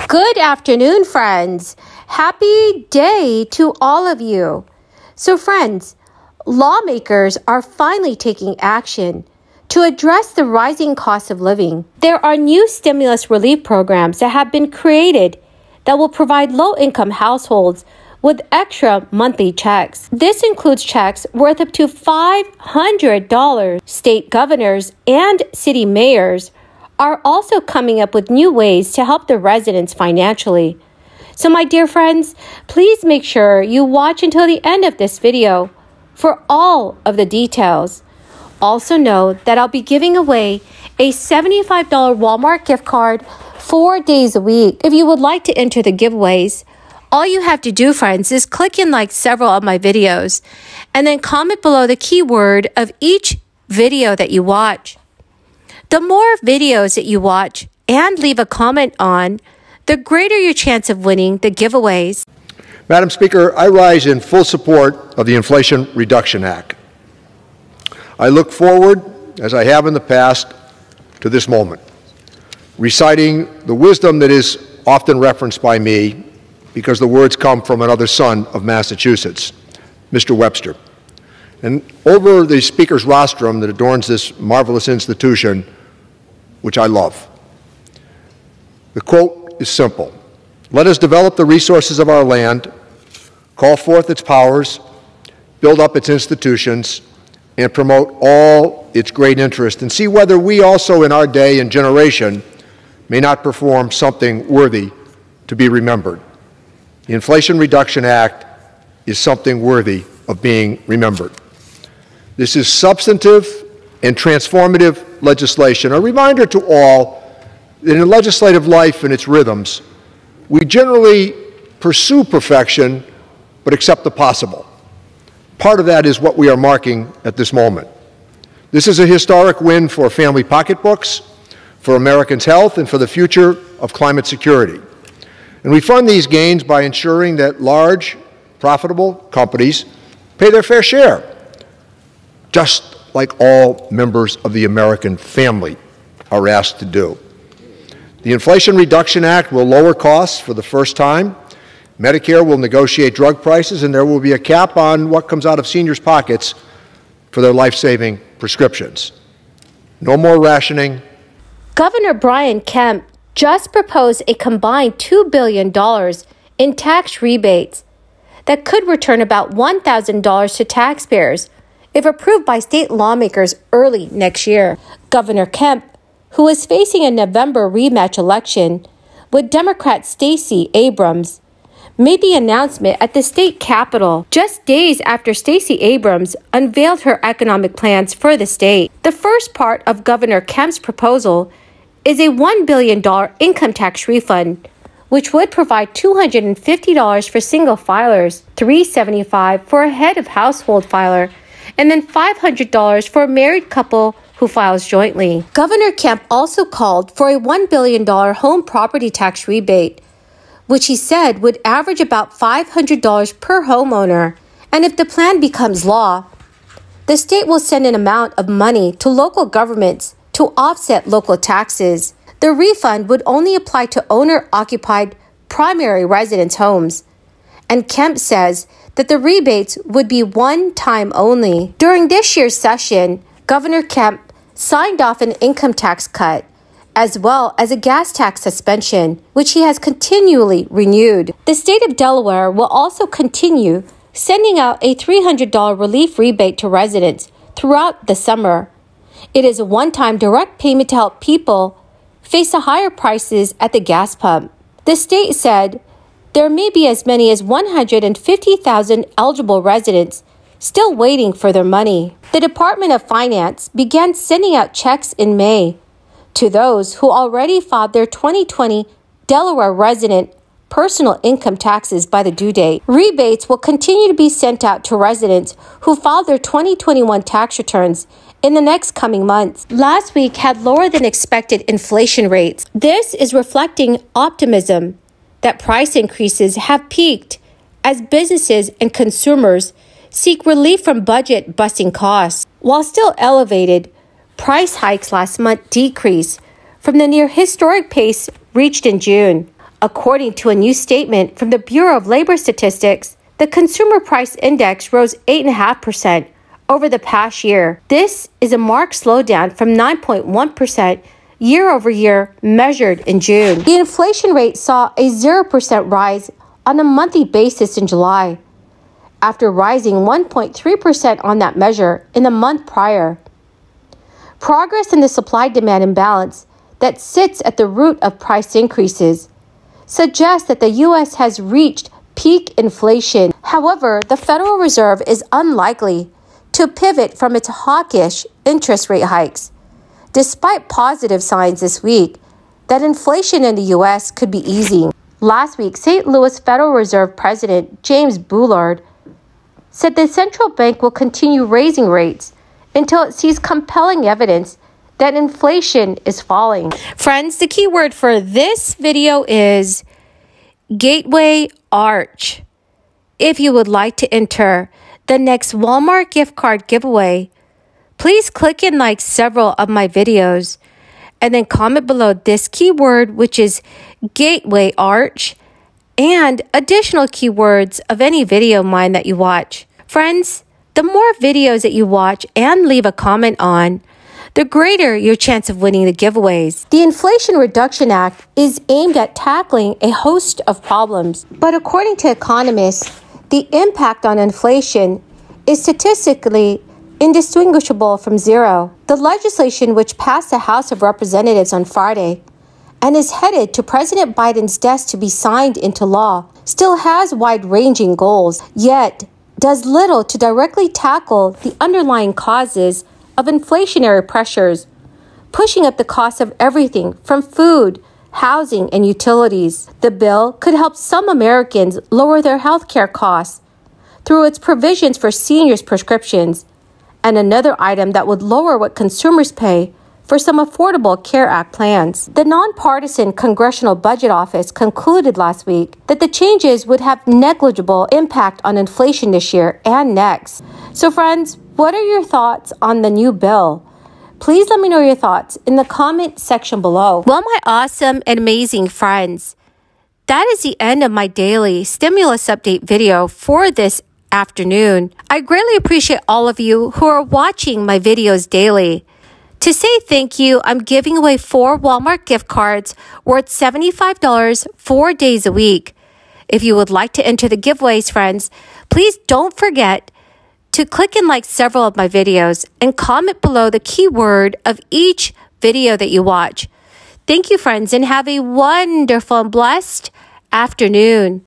Good afternoon, friends. Happy day to all of you. So, friends, lawmakers are finally taking action to address the rising cost of living. There are new stimulus relief programs that have been created that will provide low-income households with extra monthly checks. This includes checks worth up to $500. State governors and city mayors are also coming up with new ways to help the residents financially. So my dear friends, please make sure you watch until the end of this video for all of the details. Also know that I'll be giving away a $75 Walmart gift card 4 days a week. If you would like to enter the giveaways, all you have to do, friends, is click and like several of my videos and then comment below the keyword of each video that you watch. The more videos that you watch and leave a comment on, the greater your chance of winning the giveaways. Madam Speaker, I rise in full support of the Inflation Reduction Act. I look forward, as I have in the past, to this moment, reciting the wisdom that is often referenced by me because the words come from another son of Massachusetts, Mr. Webster. And over the Speaker's rostrum that adorns this marvelous institution, which I love, the quote is simple: "Let us develop the resources of our land, call forth its powers, build up its institutions, and promote all its great interest, and see whether we also in our day and generation may not perform something worthy to be remembered." The Inflation Reduction Act is something worthy of being remembered. This is substantive and transformative legislation, a reminder to all that in legislative life and its rhythms, we generally pursue perfection but accept the possible. Part of that is what we are marking at this moment. This is a historic win for family pocketbooks, for Americans' health, and for the future of climate security. And we fund these gains by ensuring that large, profitable companies pay their fair share, just like all members of the American family are asked to do. The Inflation Reduction Act will lower costs for the first time. Medicare will negotiate drug prices, and there will be a cap on what comes out of seniors' pockets for their life-saving prescriptions. No more rationing. Governor Brian Kemp just proposed a combined $2 billion in tax rebates that could return about $1,000 to taxpayers if approved by state lawmakers early next year. Governor Kemp, who is facing a November rematch election with Democrat Stacey Abrams, made the announcement at the state capitol just days after Stacey Abrams unveiled her economic plans for the state. The first part of Governor Kemp's proposal is a $1 billion income tax refund, which would provide $250 for single filers, $375 for a head of household filer, and then $500 for a married couple who files jointly. Governor Kemp also called for a $1 billion home property tax rebate, which he said would average about $500 per homeowner. And if the plan becomes law, the state will send an amount of money to local governments to offset local taxes. The refund would only apply to owner-occupied primary residence homes. And Kemp says that the rebates would be one time only. During this year's session, Governor Kemp signed off an income tax cut, as well as a gas tax suspension, which he has continually renewed. The state of Delaware will also continue sending out a $300 relief rebate to residents throughout the summer. It is a one-time direct payment to help people face the higher prices at the gas pump. The state said there may be as many as 150,000 eligible residents still waiting for their money. The Department of Finance began sending out checks in May to those who already filed their 2020 Delaware resident personal income taxes by the due date. Rebates will continue to be sent out to residents who filed their 2021 tax returns in the next coming months. Last week had lower than expected inflation rates. This is reflecting optimism that price increases have peaked as businesses and consumers seek relief from budget-busting costs. While still elevated, price hikes last month decreased from the near historic pace reached in June. According to a new statement from the Bureau of Labor Statistics, the Consumer Price Index rose 8.5% over the past year. This is a marked slowdown from 9.1% year-over-year measured in June. The inflation rate saw a 0% rise on a monthly basis in July, after rising 1.3% on that measure in the month prior. Progress in the supply-demand imbalance that sits at the root of price increases suggests that the U.S. has reached peak inflation. However, the Federal Reserve is unlikely to pivot from its hawkish interest rate hikes, despite positive signs this week that inflation in the U.S. could be easing. Last week, St. Louis Federal Reserve President James Bullard said the central bank will continue raising rates until it sees compelling evidence that inflation is falling. Friends, the key word for this video is Gateway Arch. If you would like to enter the next Walmart gift card giveaway, please click and like several of my videos and then comment below this keyword, which is Gateway Arch, and additional keywords of any video of mine that you watch. Friends, the more videos that you watch and leave a comment on, the greater your chance of winning the giveaways. The Inflation Reduction Act is aimed at tackling a host of problems, but according to economists, the impact on inflation is statistically indistinguishable from zero. The legislation, which passed the House of Representatives on Friday and is headed to President Biden's desk to be signed into law, still has wide-ranging goals, yet does little to directly tackle the underlying causes of inflationary pressures, pushing up the cost of everything from food, housing, and utilities. The bill could help some Americans lower their health care costs through its provisions for seniors' prescriptions, and another item that would lower what consumers pay for some Affordable Care Act plans. The nonpartisan Congressional Budget Office concluded last week that the changes would have negligible impact on inflation this year and next. So friends, what are your thoughts on the new bill? Please let me know your thoughts in the comment section below. Well, my awesome and amazing friends, that is the end of my daily stimulus update video for this afternoon. I greatly appreciate all of you who are watching my videos daily. To say thank you, I'm giving away 4 Walmart gift cards worth $75 4 days a week. If you would like to enter the giveaways, friends, please don't forget to click and like several of my videos and comment below the keyword of each video that you watch. Thank you, friends, and have a wonderful and blessed afternoon.